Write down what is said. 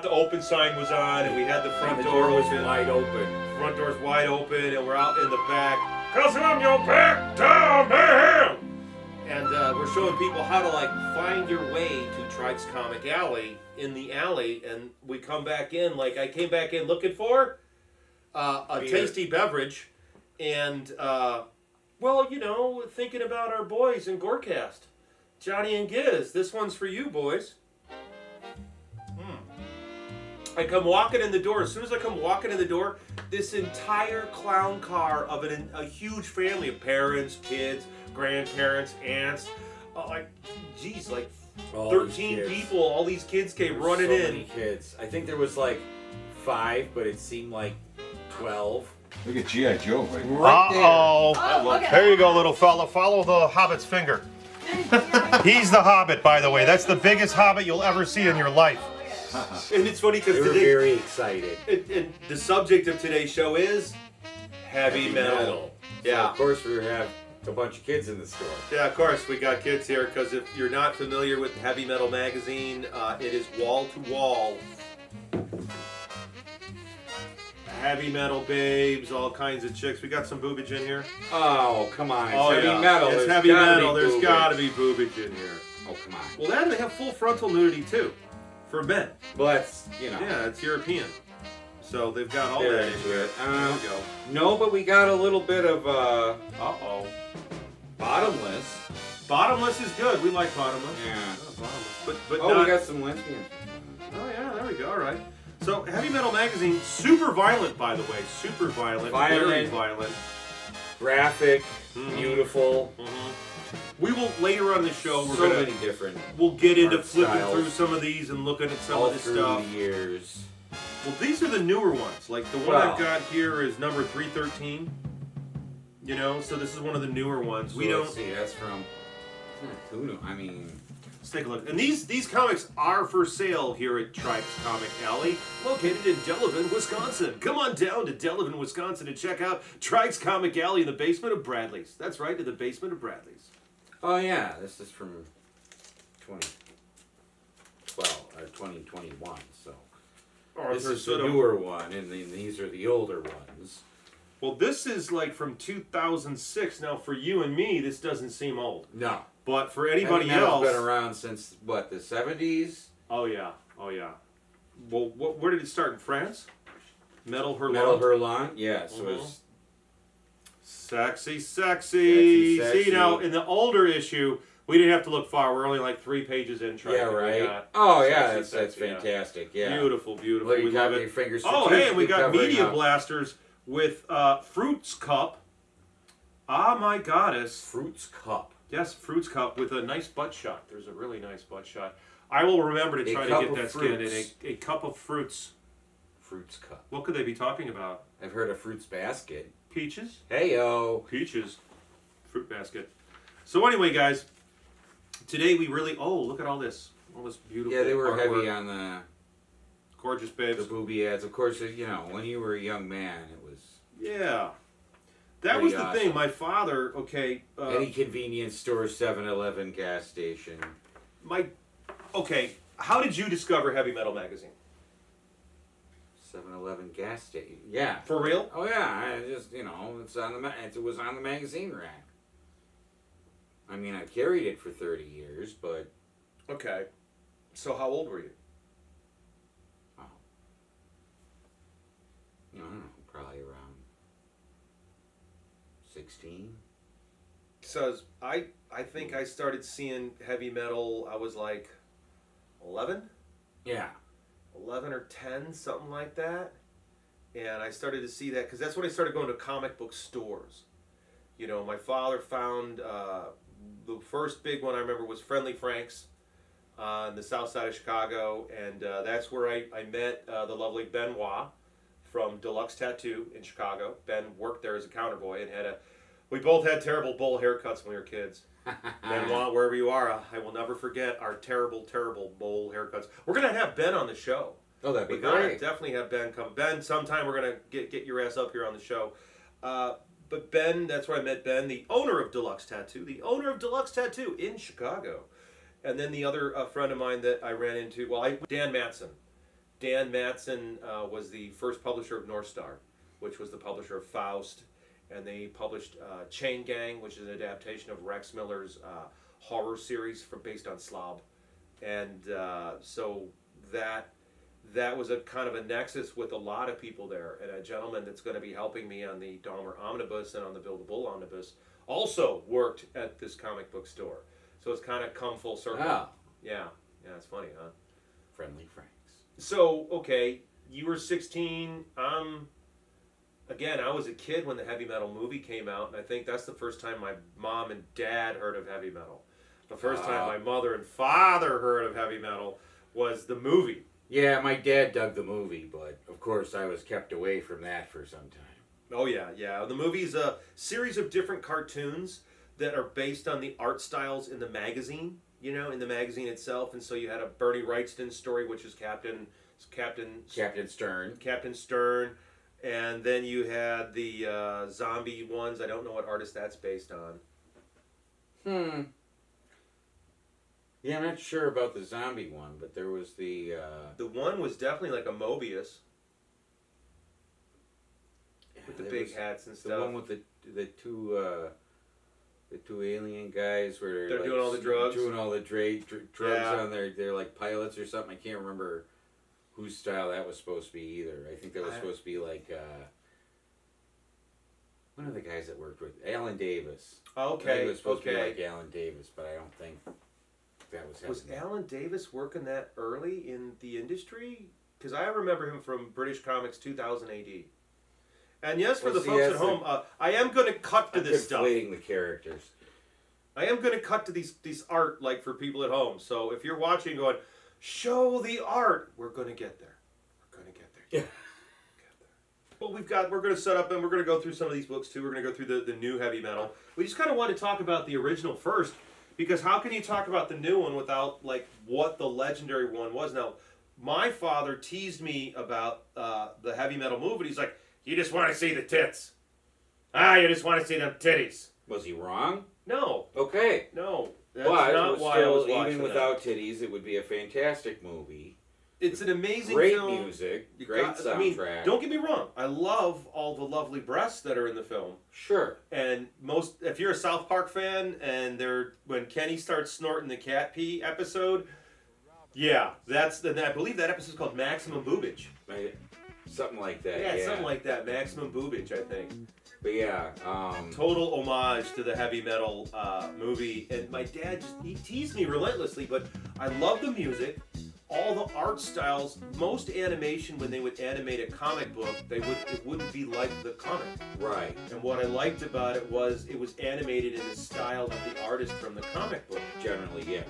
The open sign was on, and we had the front door was open. wide open. Front door's wide open, and we're out in the back. Cause I'm your back down man. And we're showing people how to find your way to Trike's Comic Alley in the alley, and we come back in. I came back in looking for a tasty beverage, and thinking about our boys in Gorecast, Johnny and Giz. This one's for you, boys. I come walking in the door. As soon as I come walking in the door, this entire clown car of a huge family of parents, kids, grandparents, aunts, 13 people. All these kids came running in. So many kids. I think there was 5, but it seemed like 12. Look at G.I. Joe right Uh-oh. There you go, little fella. Follow the Hobbit's finger. He's the Hobbit, by the way. That's the biggest Hobbit you'll ever see in your life. And it's funny because we're very excited. And the subject of today's show is heavy metal. Yeah, so of course we have a bunch of kids in the store. Yeah, of course we got kids here because if you're not familiar with Heavy Metal Magazine, it is wall to wall. Heavy metal babes, all kinds of chicks. We got some boobage in here. Oh, come on. It's heavy metal. It's heavy metal. There's got to be boobage in here. Oh, come on. Well, then they have full frontal nudity too. For men. Well, that's, Yeah, it's European. So they've got all that into it. There we go. No, but we got a little bit of, bottomless. Bottomless is good. We like bottomless. Yeah. Bottomless. But we got some lesbian. Oh, yeah, there we go. All right. So, Heavy Metal Magazine, super violent, by the way. Super violent. Very violent. Graphic. Beautiful. We will later on the show. Many different. We'll get into flipping through some of these and looking at some of this stuff. All through the years. Well, these are the newer ones. The one I've got here is number 313. So this is one of the newer ones. So let's see. That's from. Let's take a look. And these comics are for sale here at Trike's Comic Alley, located in Delavan, Wisconsin. Come on down to Delavan, Wisconsin, and check out Trike's Comic Alley in the basement of Bradley's. That's right, in the basement of Bradley's. Oh, yeah. This is from 2012 or 2021. So this is the newer one, and then these are the older ones. Well, this is from 2006. Now, for you and me, this doesn't seem old. No. But for anybody else, been around since what, the 70s? Oh yeah. Well, where did it start, in France? Metal Hurlant. Metal Hurlant, yeah. So it's sexy. See, now in the older issue, we didn't have to look far. We're only 3 pages in. Yeah, right. Oh yeah, that's fantastic. Yeah. Beautiful. Well, we love it. Oh hey, and we got Media Blasters with Fruits Cup. Ah, my goddess. Fruits Cup. Yes, Fruits Cup with a nice butt shot. There's a really nice butt shot. I will remember to try to get that skin in a cup of fruits. Fruits Cup. What could they be talking about? I've heard of Fruits Basket. Peaches? Hey-o. Peaches. Fruit basket. So anyway, guys, today we really... Oh, look at all this. All this beautiful Yeah, they were artwork. heavy on the... Gorgeous babes. The booby ads. Of course, when you were a young man, it was... Yeah. That was the thing. My father, any convenience store, 7-Eleven, gas station. How did you discover Heavy Metal Magazine? 7-Eleven gas station. Yeah. For real? Oh yeah. I just it was on the magazine rack. I carried it for 30 years, but. Okay. So how old were you? Oh. I don't know. Probably around 16. So I think I started seeing heavy metal. I was 11. Yeah. 11 or 10, something like that. And I started to see that because that's when I started going to comic book stores. My father found the first big one I remember was Friendly Frank's on the south side of Chicago. And that's where I met the lovely Benoit from Deluxe Tattoo in Chicago. Ben worked there as a counter boy and we both had terrible bowl haircuts when we were kids. Benoit, wherever you are, I will never forget our terrible bowl haircuts. We're going to have Ben on the show. Oh, that'd be We're gonna great. definitely have Ben come. Ben, sometime we're going to get your ass up here on the show. But Ben, that's where I met Ben, the owner of Deluxe Tattoo in Chicago. And then the other friend of mine that I ran into, Dan Matson. Dan Mattson was the first publisher of North Star, which was the publisher of Faust, and they published Chain Gang, which is an adaptation of Rex Miller's horror series based on Slob, and so that was a kind of a nexus with a lot of people there, and a gentleman that's going to be helping me on the Dahmer Omnibus and on the Bill the Bull Omnibus also worked at this comic book store. So it's kind of come full circle. Oh. Yeah, it's funny, huh? Friendly Franks. So, okay, you were 16. Again, I was a kid when the heavy metal movie came out, and I think that's the first time my mom and dad heard of heavy metal. The first time my mother and father heard of heavy metal was the movie. Yeah, my dad dug the movie, but of course I was kept away from that for some time. Oh, yeah. The movie's a series of different cartoons that are based on the art styles in the magazine, in the magazine itself. And so you had a Bernie Wrightston story, which is Captain Stern. And then you had the zombie ones. I don't know what artist that's based on. Yeah, I'm not sure about the zombie one, but there was the... The one was definitely like a Mobius. With the big hats and stuff. The one with the two alien guys where they're like, doing all the drugs. Doing all the drugs on they're like pilots or something. I can't remember whose style that was supposed to be either. I think that was supposed to be like one of the guys that worked with Alan Davis. Okay. It was supposed to be like Alan Davis, but I don't think that was happening. Was Alan Davis working that early in the industry? Because I remember him from British Comics 2000 AD. And yes, for the folks at home, I am going to cut to this stuff. Conflating the characters. I am going to cut to these art, like, for people at home. So if you're watching going, show the art, we're going to get there. We're going to get there. Yeah. Well, we're going to set up, and we're going to go through some of these books, too. We're going to go through the new heavy metal. We just kind of want to talk about the original first, because how can you talk about the new one without, like, what the legendary one was? Now, my father teased me about the heavy metal movie. He's like, you just want to see the tits. You just want to see them titties. Was he wrong? No. Okay. No. That's But not why I was watching even without titties, it would be a fantastic movie. It's an amazing great film. Music, great soundtrack. Don't get me wrong. I love all the lovely breasts that are in the film. Sure. And if you're a South Park fan, and when Kenny starts snorting the cat pee episode, yeah, I believe that episode's called Maximum Boobage. Something like that. Yeah, something like that. Maximum Boobage, I think. But yeah, total homage to the heavy metal movie. And my dad he teased me relentlessly, but I love the music, all the art styles. Most animation, when they would animate a comic book, it wouldn't be like the comic. Right. And what I liked about it was animated in the style of the artist from the comic book. Generally, yes.